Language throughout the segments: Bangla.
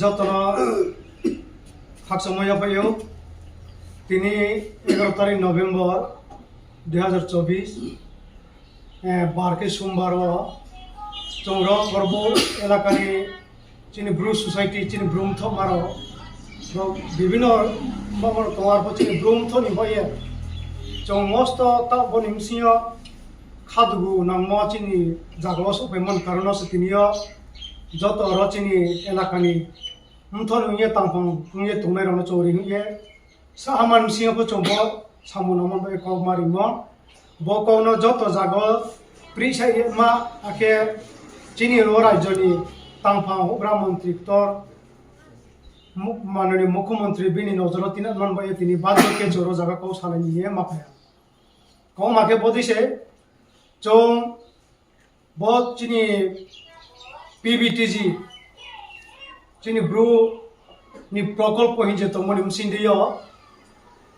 যতনা হাকসময় পাইও তিনি 11 তারিখ নভেম্বর 2024 বারকে সোমবার চৌর পর্ব এলাকানি চিনি ব্রু সোসাইটি চিনি ব্রুমথ মারো বিভিন্ন তোমার চিনি ব্রুমথ নিয়ে চৌ মস্ত তা বনিমসিও খাদগু নাম চিনি জাগস উপেমন কারণ তিনিও যত রচিনি এলাকানি মথন নুয়ে তাংফং নুয়ে তুমে রন চৌরি নুয়ে সাহামান সিংহবো চৌব সামুনামন বে কক মারিम বকৌন যত জাগ প্রিসাই মা আকে চিনি র রাজ্যনি তাংফং হব্রা মন্ত্রী তর মাননীয় মুখ্যমন্ত্রী বিনি নজর তিন মানবাই তিনি বাদকে জোর জায়গা কৌ সালাই নিয়ে মাফায়া কৌ মাকে বদিছে চৌ বহুত চিনি PVTG চিনি ব্রু নি প্রকল্প হিজে তো মনিম সিন্দিও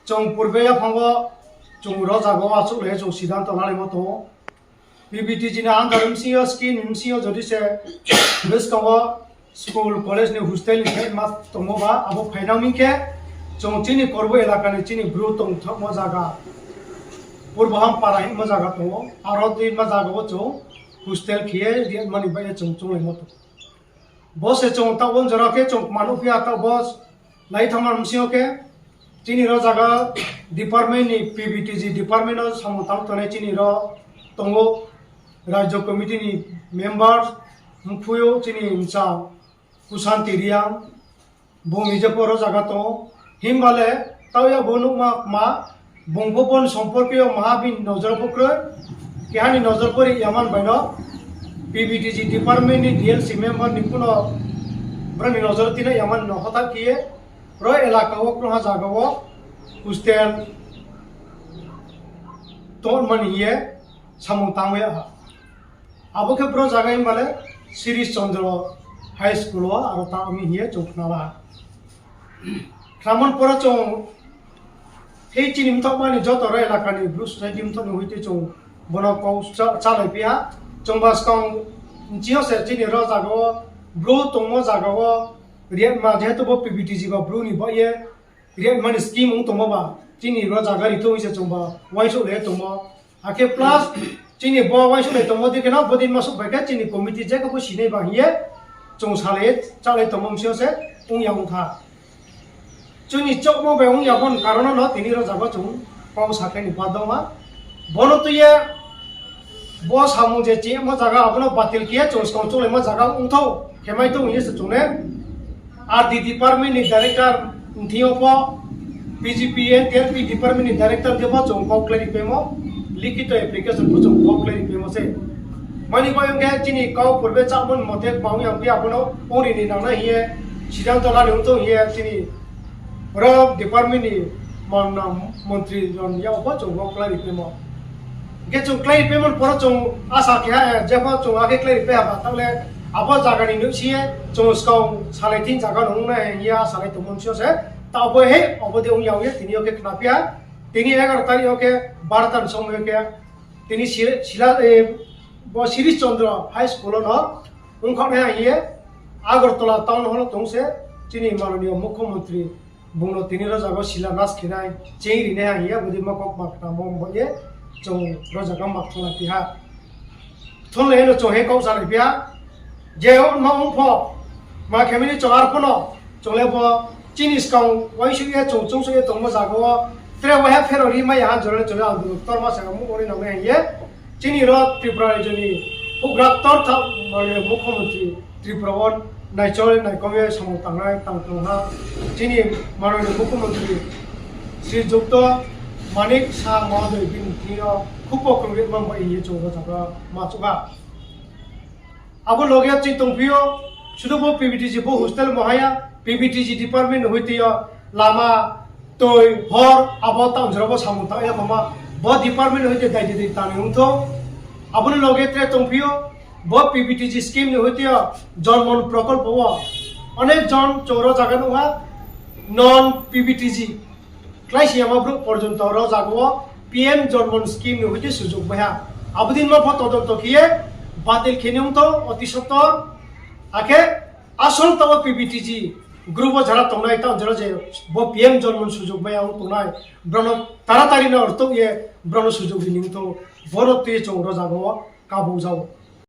চং পূর্বেয়া ফাঙ্গ চং রজাগো আচলে চং সিদ্ধান্ত নালে মতো PVTG না আন্দারম সিও স্কিন সিও যদি সে বেসকাও স্কুল কলেজ নি হোস্টেল নি মা তমবা আবো ফাইনামিংকে চং চিনি করব এলাকা নি চিনি ব্রু তং থম জায়গা পূর্বহাম পারাই ম জায়গা তো আর দিন মা জায়গা চং হোস্টেল খেয়ে দিয়ে মানি বাইরে চং চং মতো বস চং তাবন জরাকে চং মানুফিয়া তা বস লাই থামার মুসিওকে চিনি র জায়গা ডিপার্টমেন্ট নি PVTG ডিপার্টমেন্ট সামতাম তনে চিনি র তঙ্গো রাজ্য কমিটি নি মেম্বার মুফুयो চিনি ইনসা কুশান্তি রিয়া বমিজে পর জায়গা তো হিমবালে তাওয়া বনু মা বঙ্গবন সম্পর্কীয় মহাবিন নজর পক্র কেহানি নজর পরি ইয়ামান বাইন PVTG ডিপার্টমেন্ট নি DLC মেম্বার নিপুণ ব্রনি নজর তিনে ইয়ামান নহতা কিয়ে র এলাকাও ক্রহা জাগাও হোস্টেল তোর মানিয়ে সামুং তামে আবকে প্র জাগাই মালে শিরিশ চন্দ্র হাই স্কুল আর তা আমি হিয়ে চৌকনালা খামন পর চৌ এই চিনি মথ মানি যত র এলাকানি ব্লু সোসাইটি মথ হইতে চৌ বন কৌ চালাই পিয়া চৌবাস কৌ জিও সে চিনি র জাগাও ব্লু তম জাগাও রিয়া মা যেহেতু PVTG বা ব্লু নি বয়ে রিয়া মানে স্কিম তমবা চিনি র জাগা রিতো হইছে চৌবা ওয়াইসো লে তম আকে প্লাস চিনি ব ওয়াইসো লে তম দিকে না বদিন মাস বাইকা চিনি কমিটি যে কবো সিনে বাহিয়ে চৌ সালে চালে তমম সিওসে উং ইয়াং থা চুনি চক মো বেউং ইয়াবন কারণ ন তিনি র জাগা চৌ পাও সাকে নি বাদমা বন তুইয়ে ব সামু যে চে ম জাগা আপন বাতিল কিয়ে চৌ স্কং চলে ম জাগা উংথো কেমাই তো ইয়ে চুনে আর দি ডিপার্টমেন্ট নি ডাইরেক্টর थियो प PGPN TLP डिपार्टमेंट नि डायरेक्टर देव चौ को क्लेरिफाइमो लिखित एप्लीकेशन को चौ को क्लेरिफाइमो से मानि बायं के चिनि काउ पुरबे चामन मते पाउ यां के आपनो ओरि नि नाना हिए सिद्धांत लानि उतो हिए चिनि र डिपार्टमेंट नि मानना मंत्री जन या प चौ को क्लेरिफाइमो के चौ क्लेरिफाइमो पर चौ आशा के जेब चौ आगे क्लेरिफाइ हाबा तले अब जागानि नुसिए चौ स्काउ साले तीन जागा नंगना हिया साले तो मनसियो से ताबो हे अबदे उं यावे तिनियो के खनापिया तिनि 11 तारिख के 12 तारिख समय के तिनि शिला ब शिरीष चंद्र हाई स्कूल न उंखने हिए आगरतला टाउन हल तंसे चिनि माननीय मुख्यमंत्री बुंनो तिनि र जागो शिला नास खिनाय चेंरिने हिए बदि मकक माखना मम बये चौ र जागा माखथला पिहा थले न चौ हे कौ साले पिया जे मा उंफ मा खेमिनि चौर पनो चले ब चिनिस काउ वाइसुए चौ चौ सुए तंग जागो त्रे वहे फेररि मा या जरे जरे आदु तर मा सगा मु ओरि नमे हिए चिनि र त्रिपुरा राज्यनि उग्रा तर था मुख्यमंत्री त्रिपुरावन नाइचल नाइकमे समु तांनाय तांतोहा चिनि माननीय मुख्यमंत्री श्री जुक्त मानिक सा महोदय बिनथियो खुपो कंग्रेस मा इए चौ जागा माचुगा अब लोगे चिंतंपियो सुदुबो PVTG बो हॉस्टल महाया PVTG डिपार्टमेंट होइतियो लामा तोय हर अब तांजरबो सामुता या मामा बो डिपार्टमेंट होइते दाइदि दै तानि उंथो अब लोगे त्रे तंपियो बो PVTG स्कीम होइतियो जन्मन प्रकल्प व अनेक जन चौर जागा नङा नन PVTG क्लाइसियामा ब्रु पर्यन्त र जागो PM जन्मन स्कीम होइते सुजुग बहा अब दिन मा फतो तो किए बातिल खेनिउं तो अति सत्तर आके asol tawa PVTG grup jara tongnai ta jara je bo PM jonmon sujog mai ang tongnai brono taratari na orto ye brono sujog hining to boro te chong ro jago kabu jago